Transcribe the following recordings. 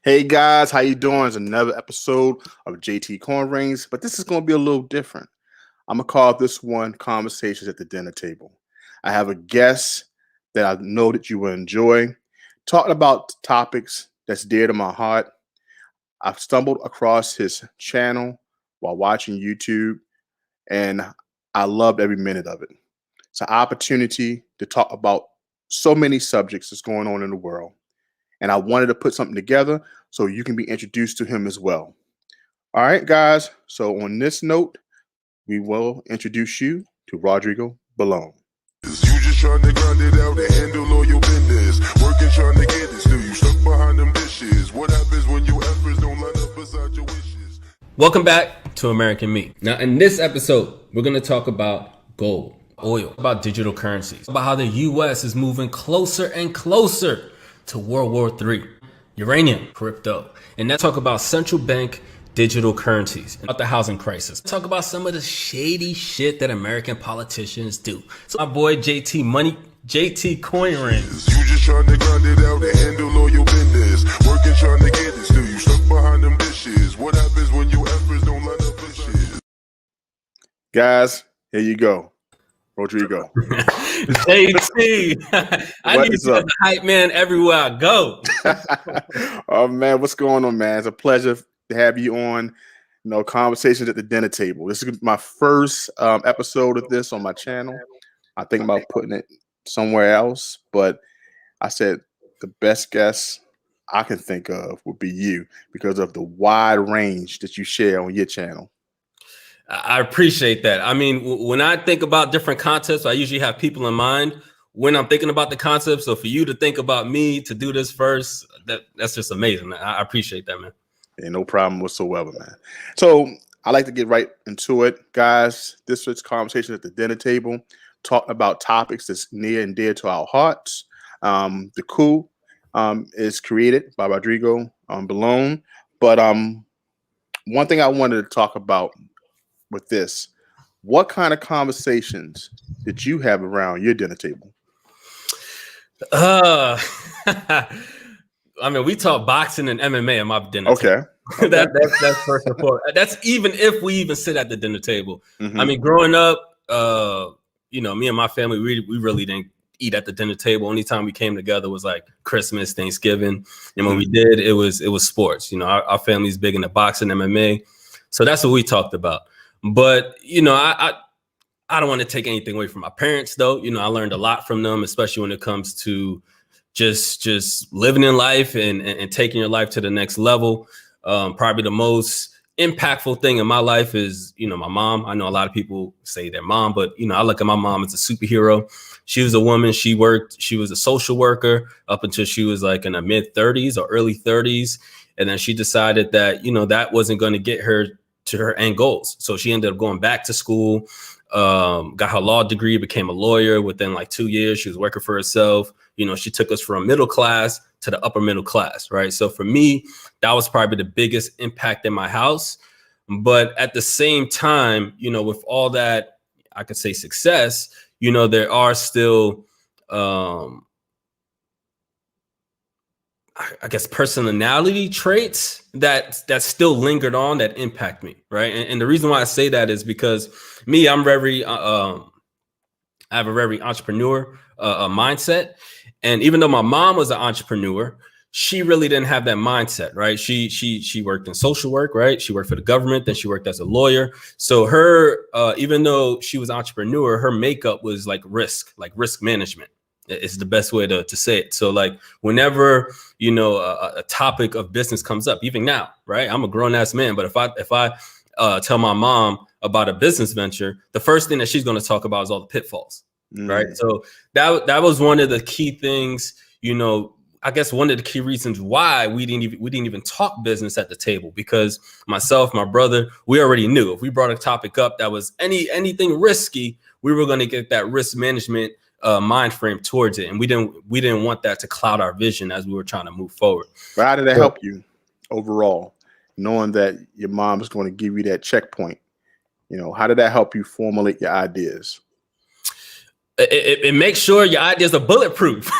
Hey guys, how you doing? It's another episode of JT Corn Rings, but this is going to be a little different. I'm gonna call this one "Conversations at the Dinner Table." I have a guest that I know that you will enjoy, talking about topics that's dear to my heart. I've stumbled across his channel while watching YouTube, and I loved every minute of it. It's an opportunity to talk about so many subjects that's going on in the world, and I wanted to put something together so you can be introduced to him as well. All right, guys. So on this note, we will introduce you to Rodrigo Belone. You just trying to grind it out and handle all your business. Working trying to get it, still you stuck behind them dishes. What happens when your efforts don't line up beside your wishes? Welcome back to American Meat. Now, in this episode, we're going to talk about gold, oil, about digital currencies, about how the U.S. is moving closer and closer to World War III, uranium, crypto, and then talk about central bank digital currencies, about the housing crisis. Talk about some of the shady shit that American politicians do. So my boy JT Coin Rings. You just trying to grind it out and handle all your business. Working trying to get it, still you stuck behind them dishes. What happens when your efforts don't line up with shit? Guys, here you go. Rodrigo. JT. I need to be the hype man everywhere I go. Oh man, what's going on, man? It's a pleasure to have you on, Conversations at the Dinner Table. This is my first episode of this on my channel. I think about putting it somewhere else, but I said the best guest I can think of would be you because of the wide range that you share on your channel. I appreciate that. I mean, when I think about different concepts, I usually have people in mind when I'm thinking about the concept. So for you to think about me to do this first, that's just amazing. I appreciate that, man. Yeah, no problem whatsoever, man. So I like to get right into it, guys. This is Conversations at the Dinner Table, talking about topics that's near and dear to our hearts. The Coup is created by Rodrigo Belone, but one thing I wanted to talk about with this, what kind of conversations did you have around your dinner table? I mean, we talk boxing and MMA at my dinner table. Okay. That's first and foremost. That's even if we even sit at the dinner table. Mm-hmm. I mean, growing up, me and my family, we really didn't eat at the dinner table. Only time we came together was like Christmas, Thanksgiving, and when we did, it was sports. Our family's big into boxing, MMA, so that's what we talked about. But I don't want to take anything away from my parents, though. I learned a lot from them, especially when it comes to just living in life and taking your life to the next level. Probably the most impactful thing in my life is, my mom. I know a lot of people say their mom, but, I look at my mom as a superhero. She was a woman. She was a social worker up until she was like in her mid 30s or early 30s. And then she decided that, that wasn't going to get her to her end goals. So she ended up going back to school, got her law degree, became a lawyer. Within like 2 years, she was working for herself. She took us from middle class to the upper middle class, right? So for me, that was probably the biggest impact in my house. But at the same time, with all that, I could say success, there are still, I guess, personality traits that still lingered on that impact me, right? And the reason why I say that is because me, I'm very, I have a very entrepreneur mindset. And even though my mom was an entrepreneur, she really didn't have that mindset, right? She worked in social work, right? She worked for the government, then she worked as a lawyer. So her, even though she was an entrepreneur, her makeup was like risk management. It's the best way to say it. So like whenever, a topic of business comes up, even now, right? I'm a grown ass man, but if I tell my mom about a business venture, the first thing that she's going to talk about is all the pitfalls, right? So that was one of the key things, I guess one of the key reasons why we didn't even talk business at the table, because myself, my brother, we already knew if we brought a topic up that was anything risky, we were going to get that risk management mind frame towards it, and we didn't want that to cloud our vision as we were trying to move forward. But how did that help you overall, knowing that your mom is going to give you that checkpoint? How did that help you formulate your ideas? it makes sure your ideas are bulletproof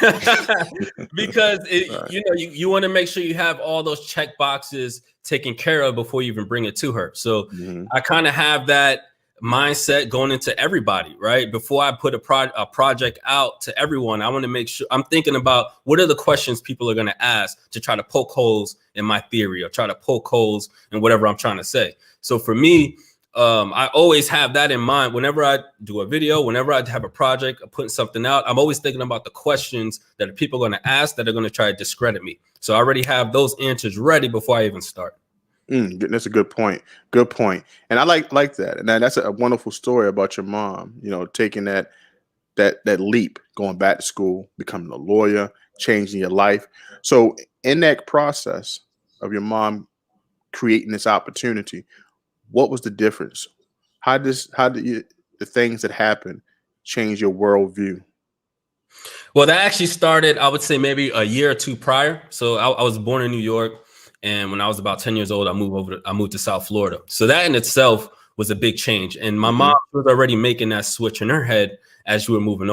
because you want to make sure you have all those check boxes taken care of before you even bring it to her. So I kind of have that mindset going into everybody, right? Before I put a project out to everyone, I want to make sure I'm thinking about what are the questions people are going to ask to try to poke holes in my theory or try to poke holes in whatever I'm trying to say. So for me, I always have that in mind whenever I do a video, whenever I have a project, I'm putting something out. I'm always thinking about the questions that people are going to ask that are going to try to discredit me. So I already have those answers ready before I even start. That's a good point. Good point. And I like that. And that's a wonderful story about your mom, taking that leap, going back to school, becoming a lawyer, changing your life. So in that process of your mom creating this opportunity, what was the difference? How did the things that happened change your worldview? Well, that actually started, I would say, maybe a year or two prior. So I was born in New York, and when I was about 10 years old, I moved to South Florida. So that in itself was a big change. And my mom was already making that switch in her head as you were moving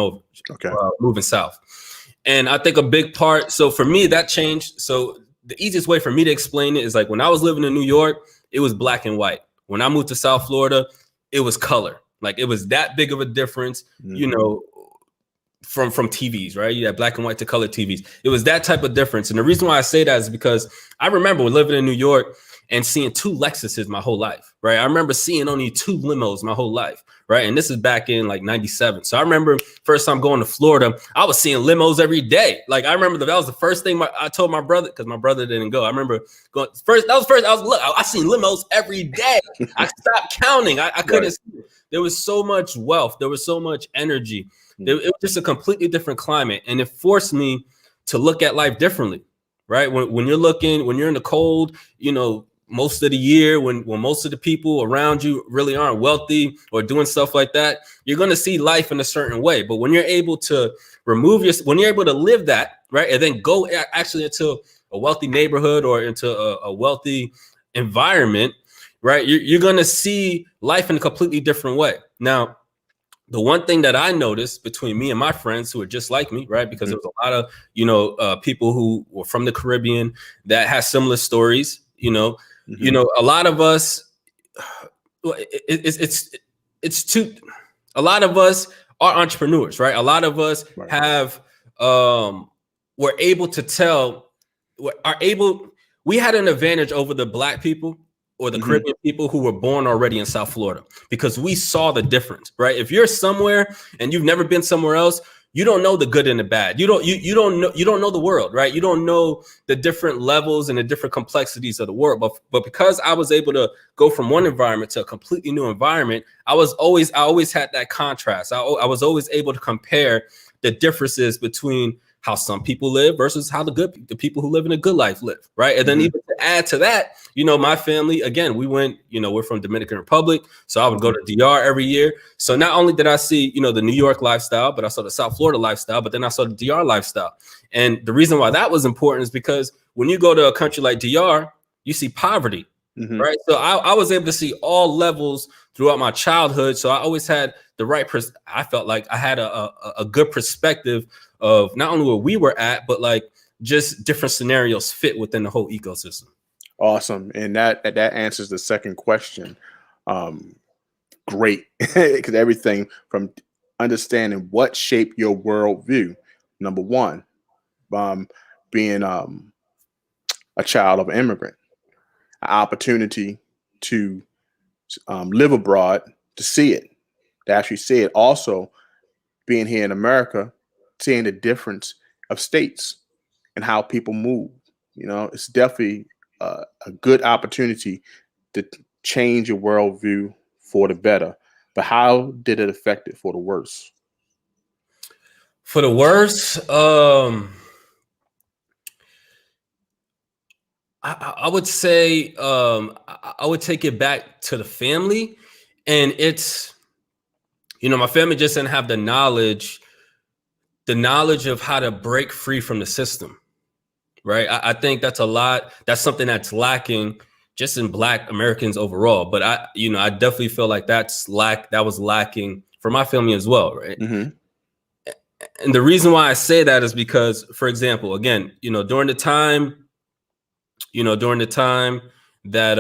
south. And I think a big part. So for me, that changed. So the easiest way for me to explain it is like when I was living in New York, it was black and white. When I moved to South Florida, it was color. Like it was that big of a difference, from TVs, right? You had black and white to color TVs. It was that type of difference. And the reason why I say that is because I remember living in New York and seeing 2 Lexuses my whole life, right? I remember seeing only 2 limos my whole life, right? And this is back in like 97. So I remember first time going to Florida, I was seeing limos every day. Like I remember that was the first thing I told my brother, because my brother didn't go. I remember going first. I seen limos every day. I stopped counting. I couldn't see it. There was so much wealth. There was so much energy. It was just a completely different climate. And it forced me to look at life differently, right? When you're in the cold, most of the year, when most of the people around you really aren't wealthy or doing stuff like that, you're going to see life in a certain way. But when you're able to when you're able to live that, right, and then go actually into a wealthy neighborhood or into a wealthy environment, right, you're going to see life in a completely different way. Now, the one thing that I noticed between me and my friends who are just like me, right, because there was a lot of, people who were from the Caribbean that had similar stories, a lot of us, a lot of us are entrepreneurs, right? A lot of us have, we're able to tell, we had an advantage over the Black people or the Caribbean people who were born already in South Florida because we saw the difference, right? If you're somewhere and you've never been somewhere else, you don't know the good and the bad. You don't know the world, right? You don't know the different levels and the different complexities of the world. But because I was able to go from one environment to a completely new environment, I always had that contrast. I was always able to compare the differences between how some people live versus how the people who live in a good life live, right? And then even to add to that, my family, again, we went, we're from Dominican Republic, so I would go to DR every year. So not only did I see, the New York lifestyle, but I saw the South Florida lifestyle, but then I saw the DR lifestyle. And the reason why that was important is because when you go to a country like DR, you see poverty, right? So I was able to see all levels throughout my childhood. So I always had I felt like I had a good perspective of not only where we were at, but like just different scenarios fit within the whole ecosystem. Awesome. And that answers the second question. Great. Because everything from understanding what shaped your worldview. Number one, being a child of an immigrant, an opportunity to live abroad, to see it, to actually see it. Also, being here in America, seeing the difference of states and how people move. It's definitely a good opportunity to change your worldview for the better. But how did it affect it for the worse? For the worse, I would say I would take it back to the family, and it's my family just didn't have the knowledge of how to break free from the system, right? I think that's something that's lacking just in Black Americans overall. But I definitely feel like that was lacking for my family as well, right? And the reason why I say that is because, for example, again, during the time that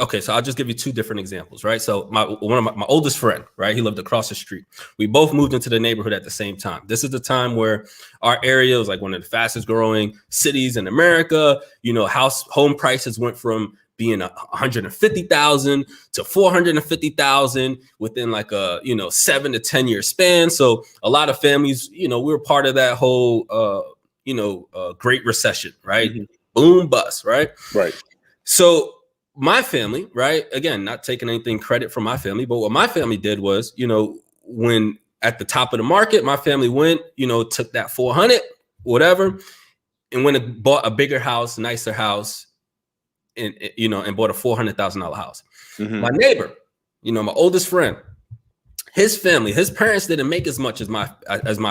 okay, so I'll just give you two different examples, right? So one of my oldest friend, right? He lived across the street. We both moved into the neighborhood at the same time. This is the time where our area was like one of the fastest growing cities in America. Home prices went from being 150,000 to 450,000 within like a 7 to 10 year span. So a lot of families, we were part of that whole Great Recession, right? Mm-hmm. Boom, bust, right? Right. So my family, right? Again, not taking anything credit from my family, but what my family did was, when at the top of the market, my family went, took that 400, whatever, and went and bought a bigger house, nicer house, and bought a $400,000 house. Mm-hmm. My neighbor, my oldest friend, his family, his parents didn't make as much as my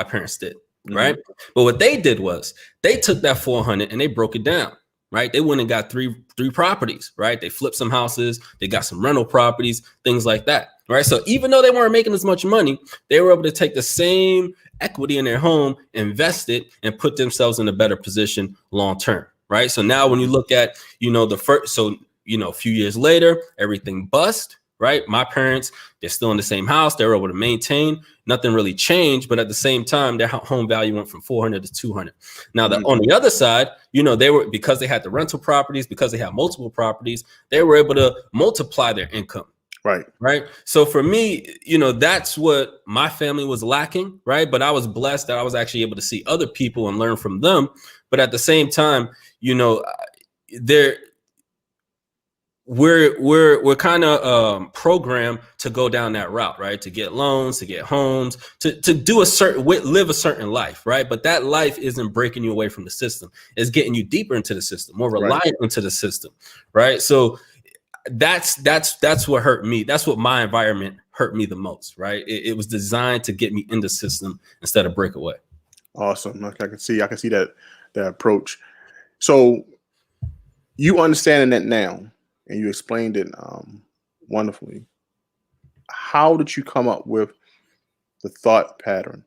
parents did, right? Mm-hmm. But what they did was they took that 400 and they broke it down. Right. They went and got three properties. Right. They flipped some houses. They got some rental properties, things like that. Right. So even though they weren't making as much money, they were able to take the same equity in their home, invest it, and put themselves in a better position long term. Right. So now when you look at, a few years later, everything bust. Right. My parents, they're still in the same house. They were able to maintain. Nothing really changed. But at the same time, their home value went from 400 to 200. Now, on the other side, they were, because they had the rental properties, because they had multiple properties, they were able to multiply their income. Right. Right. So for me, that's what my family was lacking. Right. But I was blessed that I was actually able to see other people and learn from them. But at the same time, we're kind of programmed to go down that route, right? To get loans, to get homes, to do live a certain life, right? But that life isn't breaking you away from the system. It's getting you deeper into the system, more reliant into the system, right? So that's what hurt me. That's what my environment hurt me the most, right? It was designed to get me in the system instead of break away. Awesome. I can see that approach. So you understanding that now, and you explained it wonderfully. How did you come up with the thought pattern,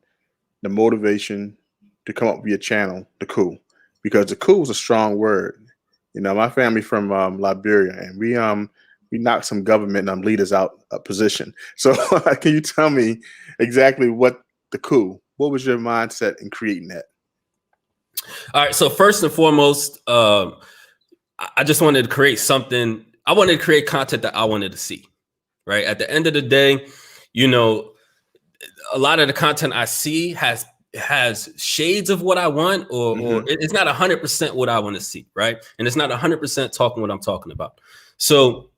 the motivation to come up with your channel, the Coup? Because the Coup is a strong word. My family from Liberia, and we knocked some government leaders out of position. So can you tell me exactly what the Coup? What was your mindset in creating that? All right. So first and foremost, I just wanted to create something. I wanted to create content that I wanted to see, right? At the end of the day, a lot of the content I see has shades of what I want, or it's not 100% what I want to see, right? And it's not 100% talking what I'm talking about. So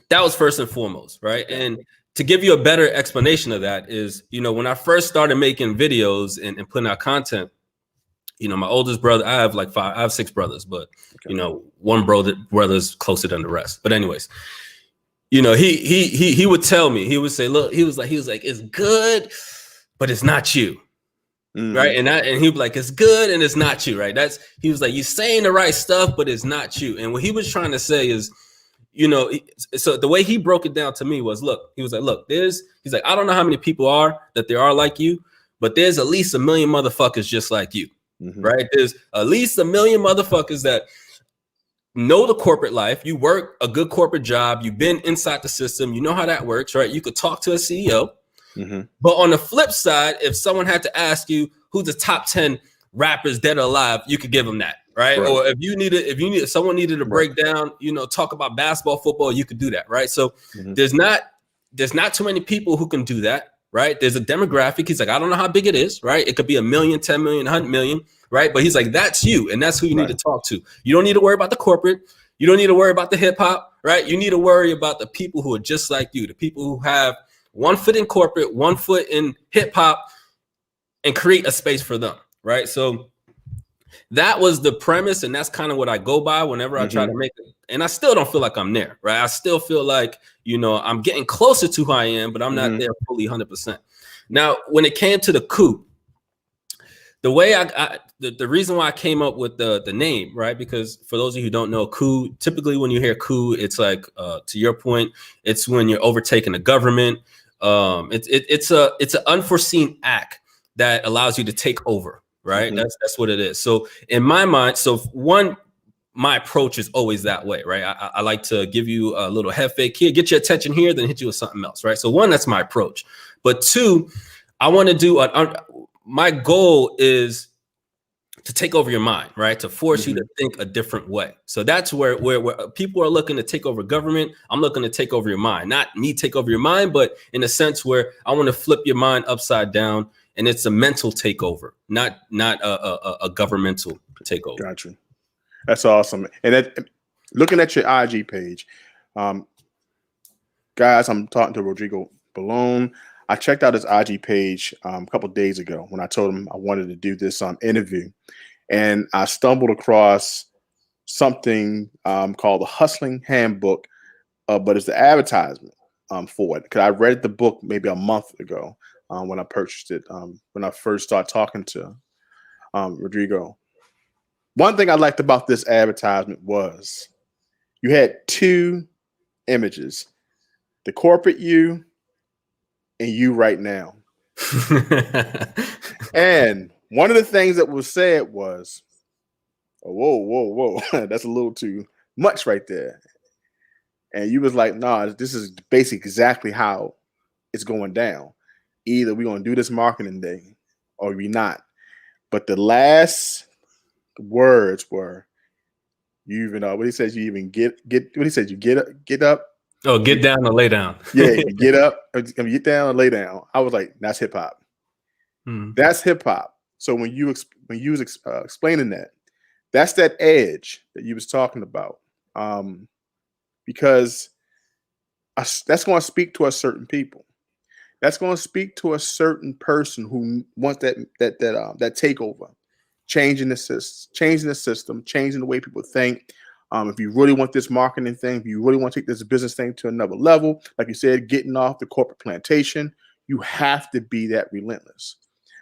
that was first and foremost, right? And to give you a better explanation of that is, when I first started making videos and putting out content, my oldest brother, I have 6 brothers, but one brother's closer than the rest. But anyways, he would tell me, he would say, look, he was like, it's good, but it's not you. Right. And he'd be like, it's good and it's not you. Right. He was like, you're saying the right stuff, but it's not you. And what he was trying to say is, so the way he broke it down to me was, he's like, I don't know how many people there are like you, but there's at least 1 million motherfuckers just like you. Right. There's at least 1 million motherfuckers that know the corporate life. You work a good corporate job. You've been inside the system. You know how that works, right? You could talk to a CEO. But on the flip side, if someone had to ask you who's the top 10 rappers dead or alive, you could give them that, right? Or if someone needed to break down, talk about basketball, football, you could do that, right? So there's not too many people who can do that. Right. There's a demographic. He's like, I don't know how big it is. Right. It could be 1 million, 10 million, 100 million. Right. But he's like, that's you. And that's who you need to talk to. You don't need to worry about the corporate. You don't need to worry about the hip hop. Right. You need to worry about the people who are just like you, the people who have 1 foot in corporate, 1 foot in hip hop, and create a space for them. Right. So that was the premise. And that's kind of what I go by whenever I try to make it. And I still don't feel like I'm there. Right. I still feel like, I'm getting closer to who I am, but I'm not there fully 100%. Now, when it came to the Coup, the way the reason why I came up with the name, right? Because for those of you who don't know, Coup, typically when you hear Coup, it's like, to your point, it's when you're overtaking the government. It's an unforeseen act that allows you to take over, right? That's what it is. So in my mind, my approach is always that way, right? I like to give you a little head fake here, get your attention here, then hit you with something else, right? So one, that's my approach. But two, I want to do my goal is to take over your mind, right? To force you to think a different way. So that's where people are looking to take over government. I'm looking to take over your mind, not me take over your mind, but in a sense where I want to flip your mind upside down, and it's a mental takeover, not a governmental takeover. Gotcha. That's awesome. And looking at your IG page, guys, I'm talking to Rodrigo Belone. I checked out his IG page a couple of days ago when I told him I wanted to do this interview, and I stumbled across something called the Hustling Handbook, but it's the advertisement for it. Because I read the book maybe a month ago when I purchased it, when I first started talking to Rodrigo. One thing I liked about this advertisement was you had two images, the corporate you and you right now. And one of the things that was said was, whoa, that's a little too much right there. And you was like, nah, this is basically exactly how it's going down. Either we're going to do this marketing day or we're not. But the last words were, you even what he says, you even get what he said, you get up. Oh, get down or lay down. Yeah, you get up, get down and lay down. I was like, that's hip hop. That's hip hop. So when you was explaining that, that's that edge that you was talking about, because that's going to speak to a certain people. That's going to speak to a certain person who wants that takeover, changing the system, changing the way people think. If you really want this marketing thing, if you really want to take this business thing to another level, like you said, getting off the corporate plantation, you have to be that relentless.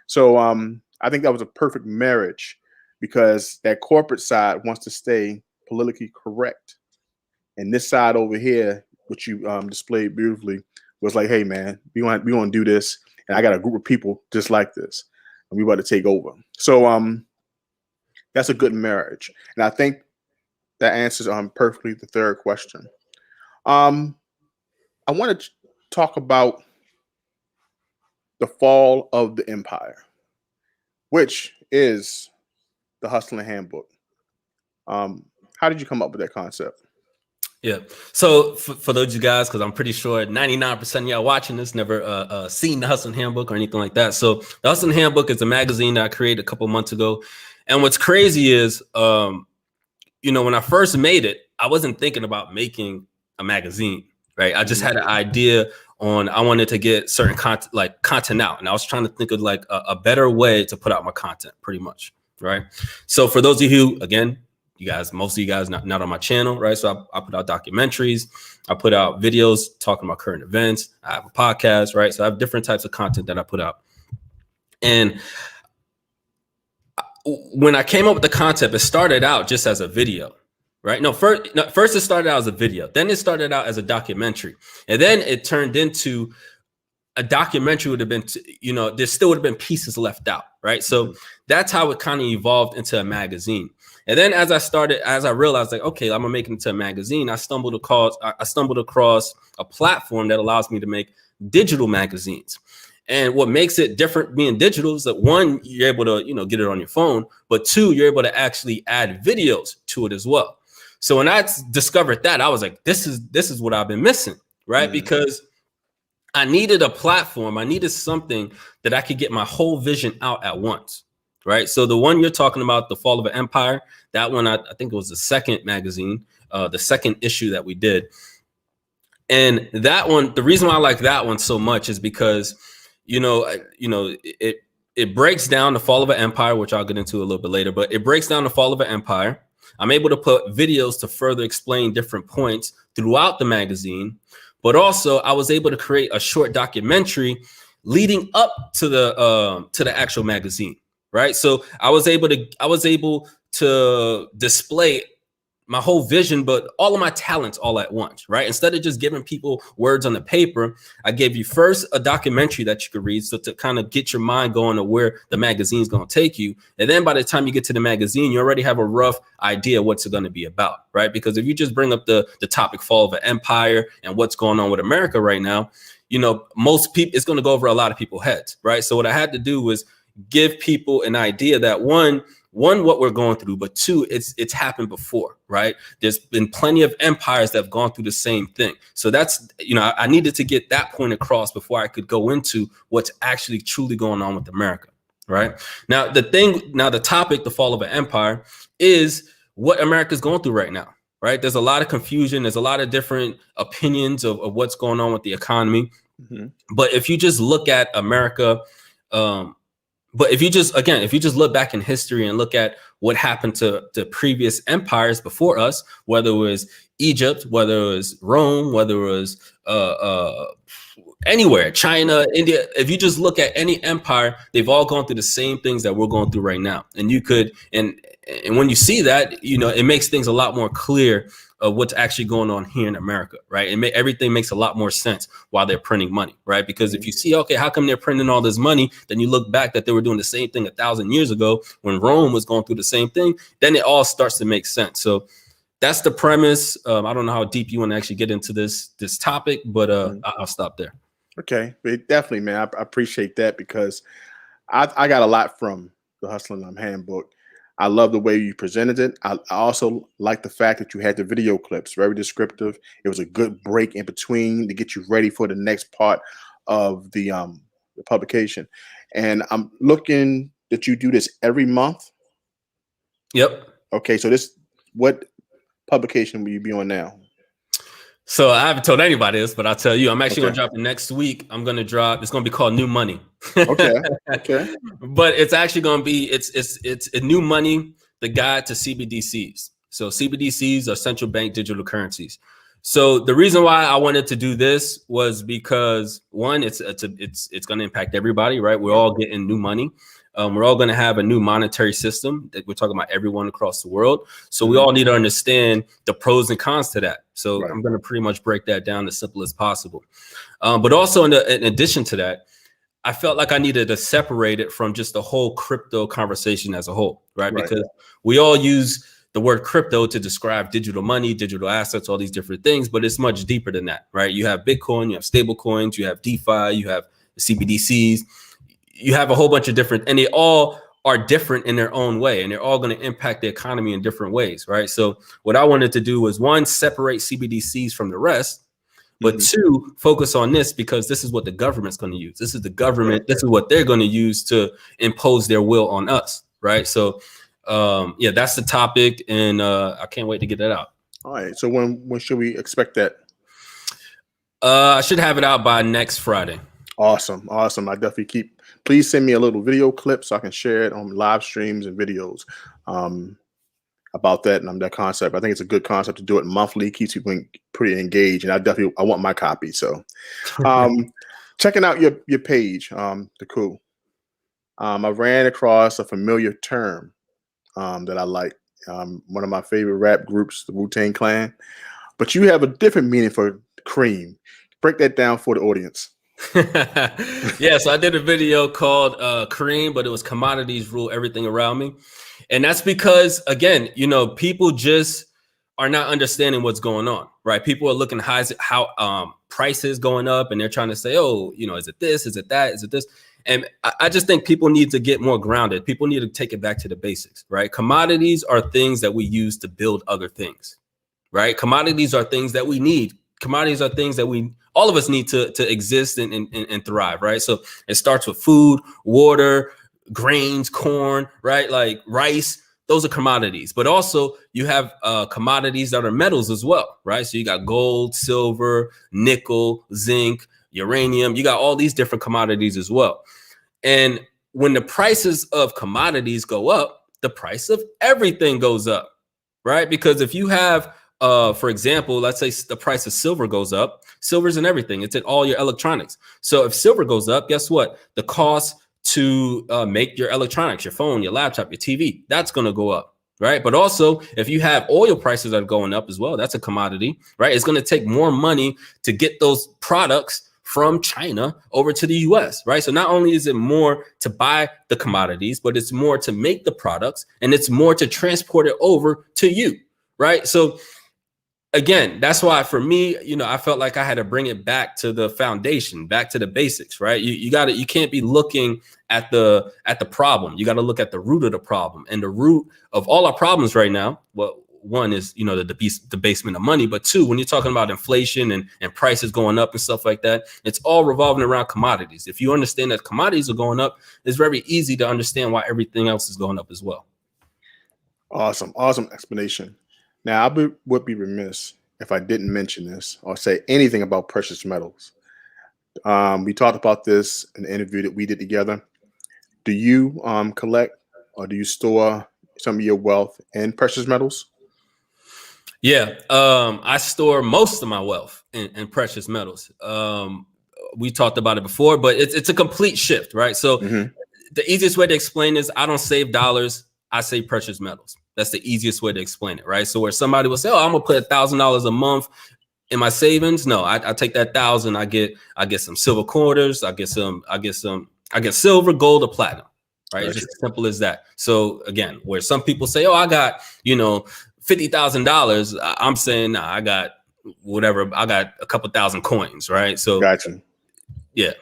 So I think that was a perfect marriage, because that corporate side wants to stay politically correct. And this side over here, which you displayed beautifully, was like, hey, man, we want to do this. And I got a group of people just like this, and we want to take over. So that's a good marriage. And I think that answers perfectly the third question. I want to talk about the fall of the empire, which is the Hustling Handbook. How did you come up with that concept? Yeah. So for those of you guys, because I'm pretty sure 99% of y'all watching this never seen the Hustling Handbook or anything like that. So the Hustling Handbook is a magazine that I created a couple months ago. And what's crazy is, when I first made it, I wasn't thinking about making a magazine, right? I just had an idea I wanted to get certain content out. And I was trying to think of like a better way to put out my content, pretty much, right? So for those of you, again, most of you guys not on my channel, right? So I put out documentaries, I put out videos talking about current events, I have a podcast, right? So I have different types of content that I put out. And when I came up with the concept, it started out just as a video, right? First it started out as a video, then it started out as a documentary, and then it turned into a documentary. Would have been, there still would have been pieces left out, right? So that's how it kind of evolved into a magazine. And then as I realized, like, okay, I'm gonna make it into a magazine, I stumbled across a platform that allows me to make digital magazines. And what makes it different being digital is that, one, you're able to, get it on your phone, but two, you're able to actually add videos to it as well. So when I discovered that, I was like, this is what I've been missing, right? Because I needed a platform. I needed something that I could get my whole vision out at once, right? So the one you're talking about, The Fall of an Empire, that one, I think it was the second magazine, the second issue that we did. And that one, the reason why I like that one so much is because it breaks down the fall of an empire, which I'll get into a little bit later, but it breaks down the fall of an empire. I'm able to put videos to further explain different points throughout the magazine, but also I was able to create a short documentary leading up to the actual magazine, right? So I was able to display my whole vision, but all of my talents all at once, right? Instead of just giving people words on the paper, I gave you first a documentary that you could read, so to kind of get your mind going to where the magazine's going to take you. And then by the time you get to the magazine, you already have a rough idea what's going to be about, right? Because if you just bring up the topic fall of an empire and what's going on with America right now, you know, most people, it's going to go over a lot of people's heads, right? So what I had to do was give people an idea that one, what we're going through, but two, it's happened before, right? There's been plenty of empires that have gone through the same thing. So that's, you know, I needed to get that point across before I could go into what's actually truly going on with America, right? Now, the topic, the fall of an empire, is what America's going through right now, right? There's a lot of confusion. There's a lot of different opinions of what's going on with the economy. Mm-hmm. But if you just look at America, but if you just look back in history and look at what happened to previous empires before us, whether it was Egypt, whether it was Rome, whether it was anywhere, China, India, if you just look at any empire, they've all gone through the same things that we're going through right now. And you could, and when you see that, you know, it makes things a lot more clear of what's actually going on here in America, right? Everything makes a lot more sense while they're printing money, right? Because if you see, okay, how come they're printing all this money? Then you look back that they were doing the same thing 1,000 years ago when Rome was going through the same thing. Then it all starts to make sense. So that's the premise. I don't know how deep you want to actually get into this topic, but I'll stop there. Okay, but definitely, man. I appreciate that because I got a lot from the Hustling Handbook. I love the way you presented it. I also like the fact that you had the video clips, very descriptive. It was a good break in between to get you ready for the next part of the publication. And I'm looking that you do this every month. Yep. Okay, so what publication will you be on now? So I haven't told anybody this, but I'll tell you, I'm actually going to drop it next week. I'm going to drop, it's going to be called New Money. Okay. But it's actually going to be, it's a New Money, the guide to CBDCs. So CBDCs are central bank digital currencies. So the reason why I wanted to do this was because one, it's going to impact everybody, right? We're all getting new money. We're all going to have a new monetary system that we're talking about everyone across the world. So we all need to understand the pros and cons to that. So I'm going to pretty much break that down as simple as possible. But also in addition to that, I felt like I needed to separate it from just the whole crypto conversation as a whole, right? Because we all use the word crypto to describe digital money, digital assets, all these different things, but it's much deeper than that, right? You have Bitcoin, you have stable coins, you have DeFi, you have CBDCs. You have a whole bunch of different, and they all are different in their own way, and they're all going to impact the economy in different ways, right? So what I wanted to do was one, separate CBDCs from the rest, but two, focus on this because this is what the government's going to use. This is the government. This is what they're going to use to impose their will on us, right? So yeah, that's the topic, and I can't wait to get that out. All right. So when should we expect that? I should have it out by next Friday. Awesome. I definitely please send me a little video clip so I can share it on live streams and videos about that and that concept. I think it's a good concept to do it monthly, keeps people pretty engaged, and I want my copy. So checking out your page, the Coup. I ran across a familiar term that I like. One of my favorite rap groups, the Wu-Tang Clan. But you have a different meaning for cream. Break that down for the audience. Yeah, so I did a video called Cream, but it was commodities rule everything around me. And that's because, again, you know, people just are not understanding what's going on, right? People are looking how prices going up, and they're trying to say, oh, you know, is it this? Is it that? Is it this? And I just think people need to get more grounded. People need to take it back to the basics, right? Commodities are things that we use to build other things, right? Commodities are things that we need. Commodities are things that all of us need to exist and thrive, right? So it starts with food, water, grains, corn, right? Like rice, those are commodities. But also you have commodities that are metals as well, right? So you got gold, silver, nickel, zinc, uranium. You got all these different commodities as well. And when the prices of commodities go up, the price of everything goes up, right? Because if you have for example, let's say the price of silver goes up. Silver's in everything. It's in all your electronics. So if silver goes up, guess what? The cost to make your electronics, your phone, your laptop, your TV, that's going to go up, right? But also, if you have oil prices that are going up as well, that's a commodity, right? It's going to take more money to get those products from China over to the US, right? So not only is it more to buy the commodities, but it's more to make the products, and it's more to transport it over to you, right? So again, that's why for me, I felt like I had to bring it back to the foundation, back to the basics, right? You can't be looking at the problem. You got to look at the root of the problem, and the root of all our problems right now. Well, one is, the debasement of money, but two, when you're talking about inflation and prices going up and stuff like that, it's all revolving around commodities. If you understand that commodities are going up, it's very easy to understand why everything else is going up as well. Awesome explanation. Now, would be remiss if I didn't mention this or say anything about precious metals. We talked about this in the interview that we did together. Do you collect, or do you store some of your wealth in precious metals? Yeah, I store most of my wealth in precious metals. We talked about it before, but it's a complete shift, right? So the easiest way to explain is I don't save dollars, I save precious metals. That's the easiest way to explain it, right? So where somebody will say, "Oh, I'm gonna put $1,000 a month in my savings," no, I take that 1,000. I get some silver quarters. I get silver, gold, or platinum, right? It's just as simple as that. So again, where some people say, "Oh, I got $50,000," I'm saying, "Nah, I got whatever. I got a couple thousand coins," right? So gotcha. Yeah,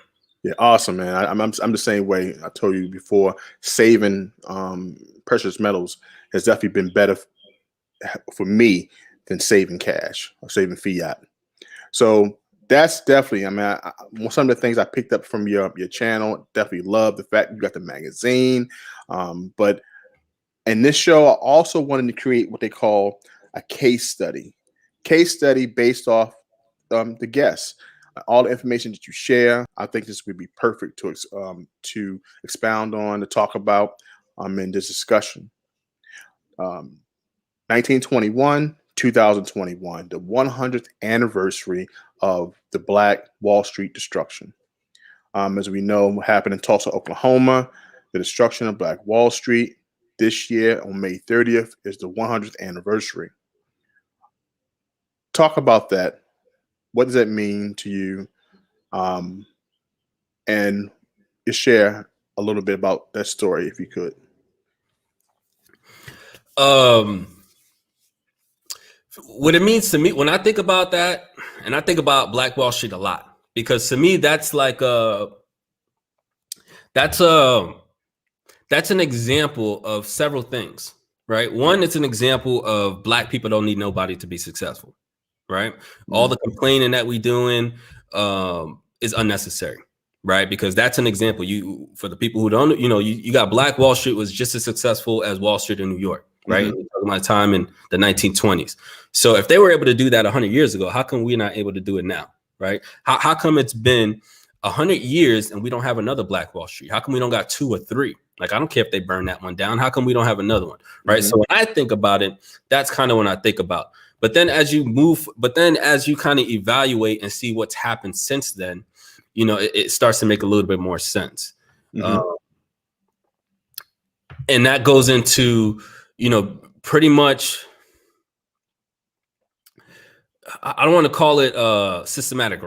awesome, man. I'm the same way. I told you before, saving precious metals has definitely been better for me than saving cash or saving fiat. So that's definitely, some of the things I picked up from your channel. Definitely love the fact you got the magazine. But in this show, I also wanted to create what they call a case study based off the guests. All the information that you share, I think this would be perfect to expound on, to talk about in this discussion. 1921, 2021, the 100th anniversary of the Black Wall Street destruction. As we know, what happened in Tulsa, Oklahoma, the destruction of Black Wall Street this year on May 30th is the 100th anniversary. Talk about that. What does that mean to you? And just share a little bit about that story, if you could. What it means to me when I think about that, and I think about Black Wall Street a lot, because to me that's like that's an example of several things, right? One, it's an example of Black people don't need nobody to be successful, right? All the complaining that we doing is unnecessary, right? Because that's an example. For the people who don't, you got Black Wall Street was just as successful as Wall Street in New York, right? Talking about time in the 1920s. So if they were able to do that 100 years ago, how come we're not able to do it now, right? How come it's been 100 years and we don't have another Black Wall Street? How come we don't got 2 or 3? Like, I don't care if they burn that one down. How come we don't have another one, right? So when I think about it, that's kind of when I think about. But then as you kind of evaluate and see what's happened since then, it starts to make a little bit more sense. And that goes into, pretty much, I don't want to call it systematic.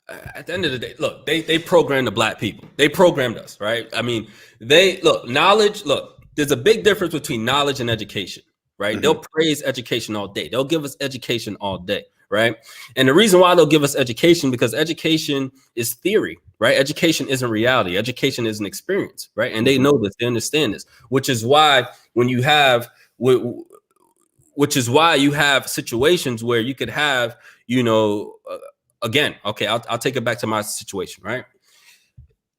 At the end of the day, look, they programmed the Black people. They programmed us, right? I mean, knowledge, there's a big difference between knowledge and education, right? They'll praise education all day. They'll give us education all day, right? And the reason why they'll give us education, because education is theory, right? Education isn't reality. Education is an experience, right? And they know this, they understand this, which is why you have situations where you could have, again, okay, I'll take it back to my situation, right?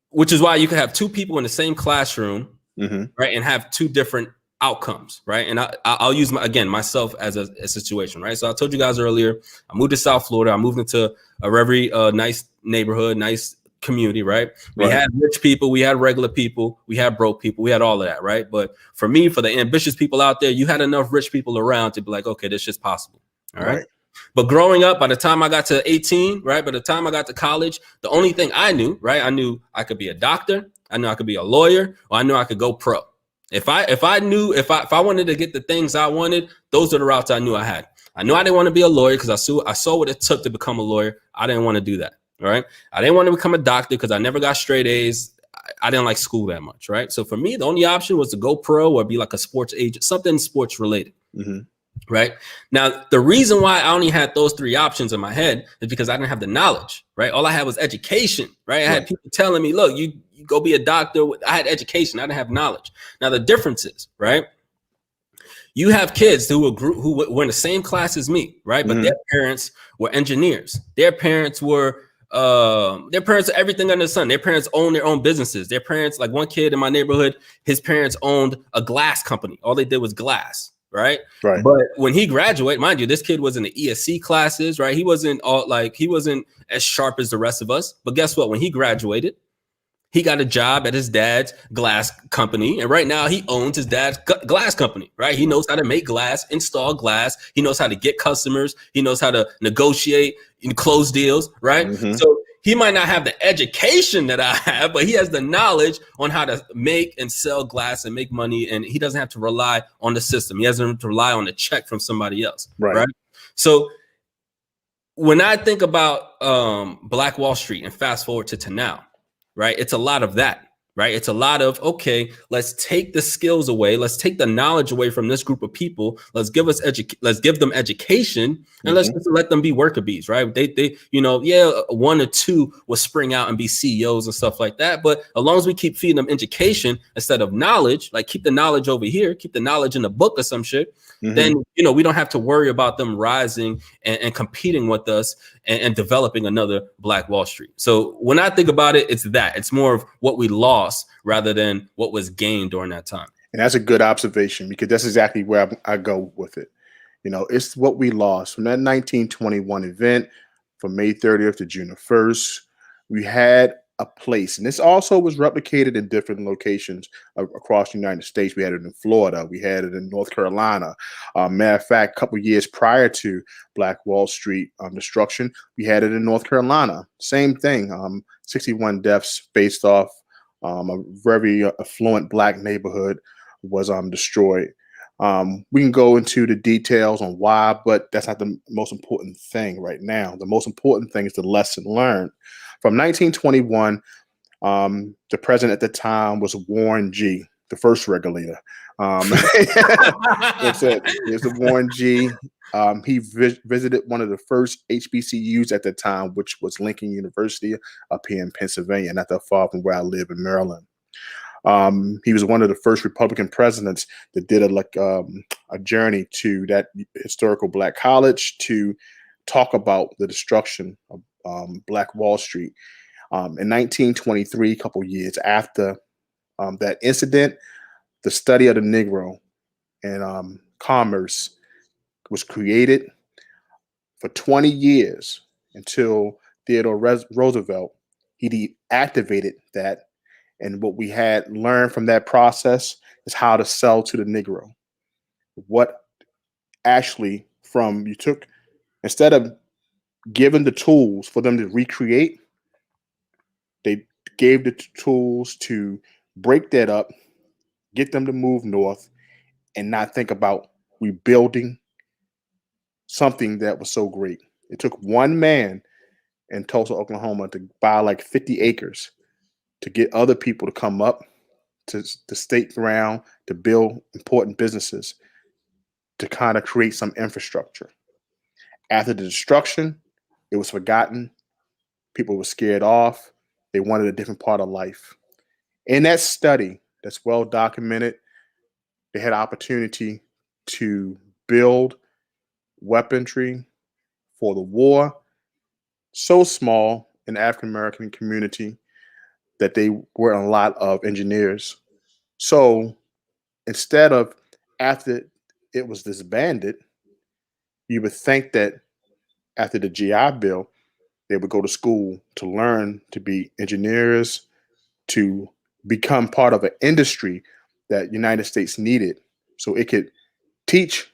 Which is why you could have 2 people in the same classroom, right, and have 2 different outcomes, right? And I'll use myself as a situation, right? So I told you guys earlier, I moved to South Florida. I moved into a very nice neighborhood, nice community, right? We had rich people, we had regular people, we had broke people, we had all of that, right? But for the ambitious people out there, you had enough rich people around to be like, okay, this shit's possible, all right? But growing up, by the time I got to 18, right, by the time I got to college, the only thing I knew, right, I knew I could be a doctor, I knew I could be a lawyer, or I knew I could go pro. If I wanted to get the things I wanted, those are the routes I knew I had. I knew I didn't want to be a lawyer because I saw what it took to become a lawyer. I didn't want to do that, right? I didn't want to become a doctor because I never got straight A's. I didn't like school that much, right? So for me, the only option was to go pro or be like a sports agent, something sports related. Mm-hmm. Right now, the reason why I only had those three options in my head is because I didn't have the knowledge, right? All I had was education, right? I had people telling me, look, you go be a doctor. I had education. I didn't have knowledge. Now, the difference is, right? You have kids who were in the same class as me, right? But their parents were engineers. Their parents were everything under the sun. Their parents own their own businesses. Their parents, like one kid in my neighborhood, his parents owned a glass company. All they did was glass. Right. But when he graduated, mind you, this kid was in the ESC classes, right? He wasn't as sharp as the rest of us. But guess what? When he graduated, he got a job at his dad's glass company. And right now he owns his dad's glass company, right? He knows how to make glass, install glass. He knows how to get customers. He knows how to negotiate and close deals, right? Mm-hmm. So he might not have the education that I have, but he has the knowledge on how to make and sell glass and make money. And he doesn't have to rely on the system. He doesn't have to rely on a check from somebody else. Right. So when I think about Black Wall Street and fast forward to now, right, it's a lot of that. Right. It's a lot of, OK, let's take the skills away. Let's take the knowledge away from this group of people. Let's give them education and let's just let them be worker bees. Right. They one or two will spring out and be CEOs and stuff like that. But as long as we keep feeding them education instead of knowledge, like keep the knowledge over here, keep the knowledge in the book or some shit, then, we don't have to worry about them rising and competing with us and developing another Black Wall Street. So when I think about it, it's that. It's more of what we lost rather than what was gained during that time. And that's a good observation because that's exactly where I go with it. It's what we lost from that 1921 event from May 30th to June 1st. We had a place, and this also was replicated in different locations across the United States. We had it in Florida. We had it in North Carolina. Matter of fact, a couple of years prior to Black Wall Street destruction, we had it in North Carolina. Same thing. 61 deaths based off a very affluent Black neighborhood was destroyed. We can go into the details on why, but that's not the most important thing right now. The most important thing is the lesson learned. From 1921, the president at the time was Warren G., the first regulator. That's it. It's the Warren G. He visited one of the first HBCUs at the time, which was Lincoln University up here in Pennsylvania, not that far from where I live in Maryland. He was one of the first Republican presidents that did a journey to that historical Black college to talk about the destruction of Black Wall Street. In 1923, a couple years after that incident, the study of the Negro and commerce was created for 20 years until Theodore Roosevelt. He deactivated that. And what we had learned from that process is how to sell to the Negro. What actually instead of giving the tools for them to recreate, they gave the tools to break that up, get them to move north, and not think about rebuilding something that was so great. It took one man in Tulsa, Oklahoma to buy like 50 acres to get other people to come up to the state ground to build important businesses to kind of create some infrastructure. After the destruction, it was forgotten. People were scared off. They wanted a different part of life. In that study that's well documented, they had opportunity to build weaponry for the war, so small in the African-American community that they were a lot of engineers. So instead of after it was disbanded, you would think that after the GI Bill, they would go to school to learn to be engineers, to become part of an industry that United States needed so it could teach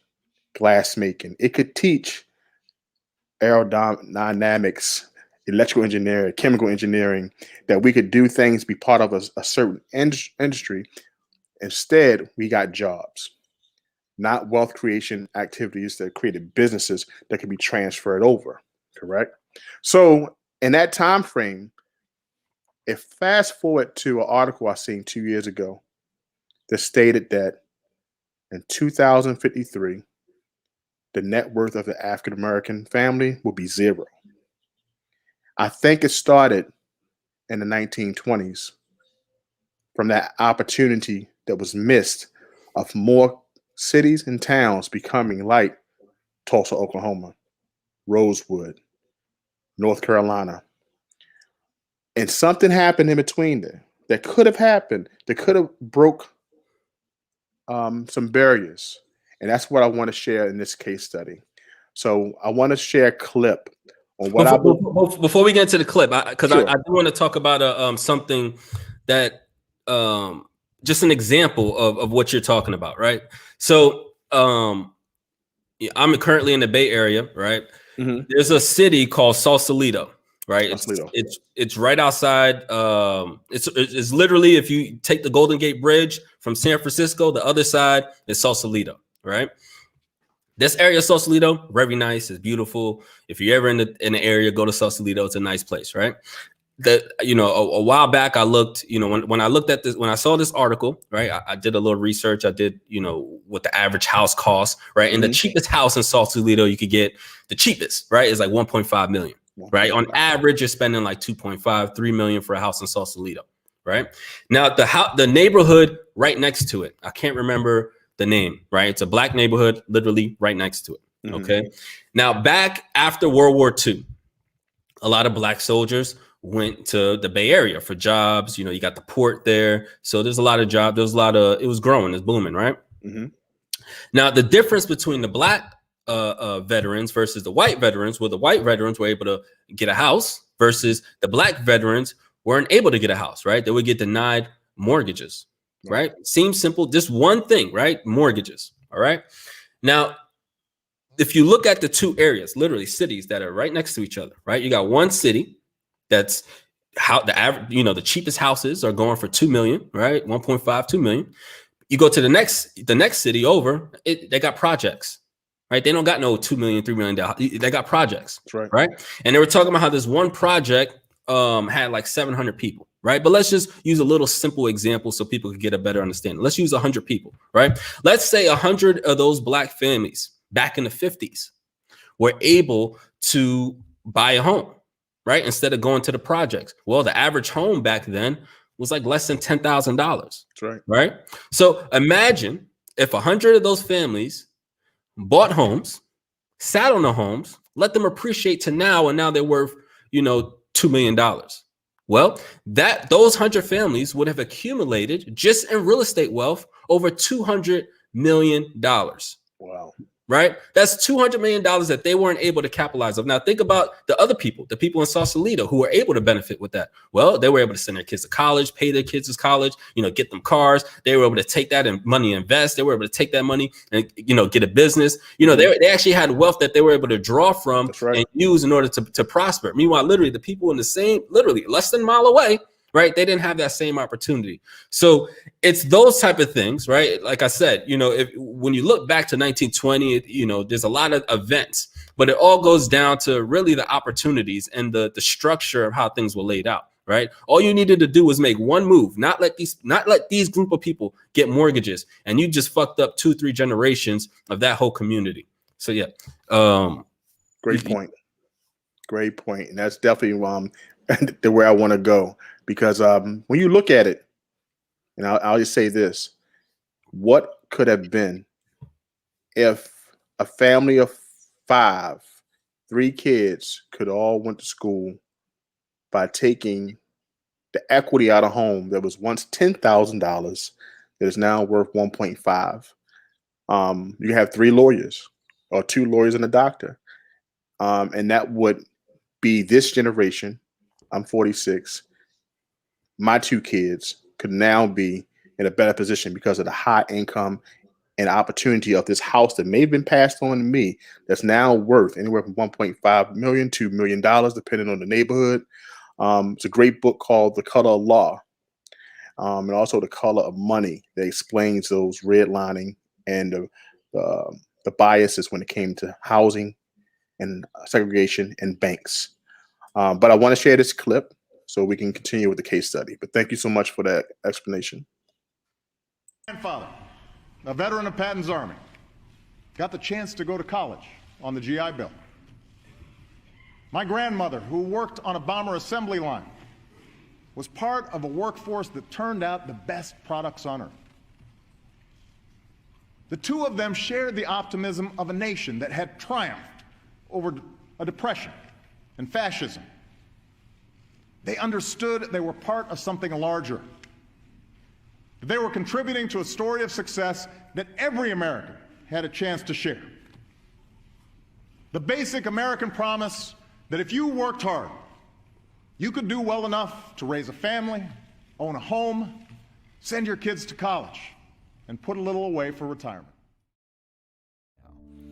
glass making. It could teach aerodynamics, electrical engineering, chemical engineering, that we could do things, be part of a certain industry. Instead, we got jobs, not wealth creation activities that created businesses that can be transferred over. Correct. So in that time frame, if fast forward to an article I seen 2 years ago that stated that in 2053, the net worth of the African American family will be zero. I think it started in the 1920s from that opportunity that was missed of more cities and towns becoming like Tulsa, Oklahoma, Rosewood, North Carolina. And something happened in between there that could have happened, that could have broke some barriers. And that's what I want to share in this case study. So I want to share a clip on what before we get into the clip, because Sure. I do want to talk about something that just an example of what you're talking about, right? So I'm currently in the Bay Area, right? Mm-hmm. There's a city called Sausalito, right? Sausalito. It's right outside. It's literally, if you take the Golden Gate Bridge from San Francisco, the other side is Sausalito, right? This area of Sausalito, very nice. It's beautiful. If you're ever in the area, go to Sausalito. It's a nice place, right? A while back I looked, when I looked at this, when I saw this article, right, I did a little research. I did, what the average house costs, right? And the cheapest house in Sausalito you could get, the cheapest, right, is like 1.5 million, right? On average, you're spending like 2.5, 3 million for a house in Sausalito, right? Now the neighborhood right next to it, I can't remember the name, right? It's a black neighborhood, literally right next to it. Okay. Now, back after World War II, a lot of black soldiers went to the Bay Area for jobs. You got the port there. So there's a lot of jobs. It was growing, it's booming, right? Now, the difference between the black veterans versus the white veterans, where the white veterans were able to get a house versus the black veterans weren't able to get a house, right? They would get denied mortgages. Right? Seems simple. Just one thing, right? Mortgages. All right. Now, if you look at the two areas, literally cities that are right next to each other, right? You got one city that's how the average, the cheapest houses are going for 2 million, right? 1.5, 2 million. You go to the next city over, they got projects, right? They don't got no 2 million, $3 million. They got projects. That's right? And they were talking about how this one project had like 700 people. Right. But let's just use a little simple example so people can get a better understanding. Let's use 100 people. Right. Let's say 100 of those black families back in the 50s were able to buy a home. Right. Instead of going to the projects. Well, the average home back then was like less than $10,000. That's right. Right. So imagine if 100 of those families bought homes, sat on the homes, let them appreciate to now, and now they're worth, $2 million. Well, those 100 families would have accumulated just in real estate wealth over $200 million. Wow. Right? That's $200 million that they weren't able to capitalize on. Now, think about the other people, the people in Sausalito who were able to benefit with that. Well, they were able to send their kids to college, pay their kids to college, get them cars. They were able to take that and money invest. They were able to take that money and, get a business. They actually had wealth that they were able to draw from and use in order to prosper. Meanwhile, literally the people in literally less than a mile away, right? They didn't have that same opportunity. So it's those type of things, right? Like I said, when you look back to 1920, there's a lot of events, but it all goes down to really the opportunities and the structure of how things were laid out, right? All you needed to do was make one move, not let these group of people get mortgages, and you just fucked up 2-3 generations of that whole community. So yeah. Great point. And that's definitely the way I want to go. Because when you look at it, and I'll just say this, what could have been if a family of 5, 3 kids could all went to school by taking the equity out of home that was once $10,000 that is now worth 1.5. You have 3 lawyers or 2 lawyers and a doctor. And that would be this generation. I'm 46. My 2 kids could now be in a better position because of the high income and opportunity of this house that may have been passed on to me that's now worth anywhere from $1.5 million to $2 million, depending on the neighborhood. It's a great book called The Color of Law, and also The Color of Money, that explains those redlining and the biases when it came to housing and segregation and banks. But I want to share this clip so we can continue with the case study. But thank you so much for that explanation. Grandfather, a veteran of Patton's Army, got the chance to go to college on the GI Bill. My grandmother, who worked on a bomber assembly line, was part of a workforce that turned out the best products on earth. The two of them shared the optimism of a nation that had triumphed over a depression and fascism. They understood they were part of something larger. They were contributing to a story of success that every American had a chance to share. The basic American promise that if you worked hard, you could do well enough to raise a family, own a home, send your kids to college, and put a little away for retirement.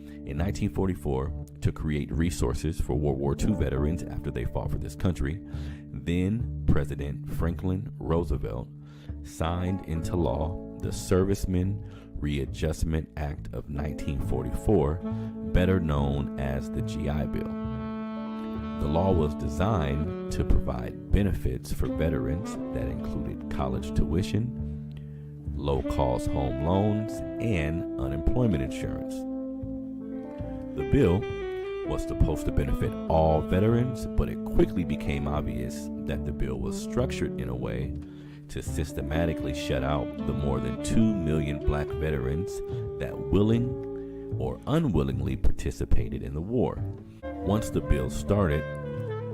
In 1944, to create resources for World War II veterans after they fought for this country, then President Franklin Roosevelt signed into law the Servicemen Readjustment Act of 1944, better known as the GI Bill. The law was designed to provide benefits for veterans that included college tuition, low-cost home loans, and unemployment insurance. The bill was supposed to benefit all veterans, but it quickly became obvious that the bill was structured in a way to systematically shut out the more than 2 million black veterans that willing or unwillingly participated in the war. Once the bill started,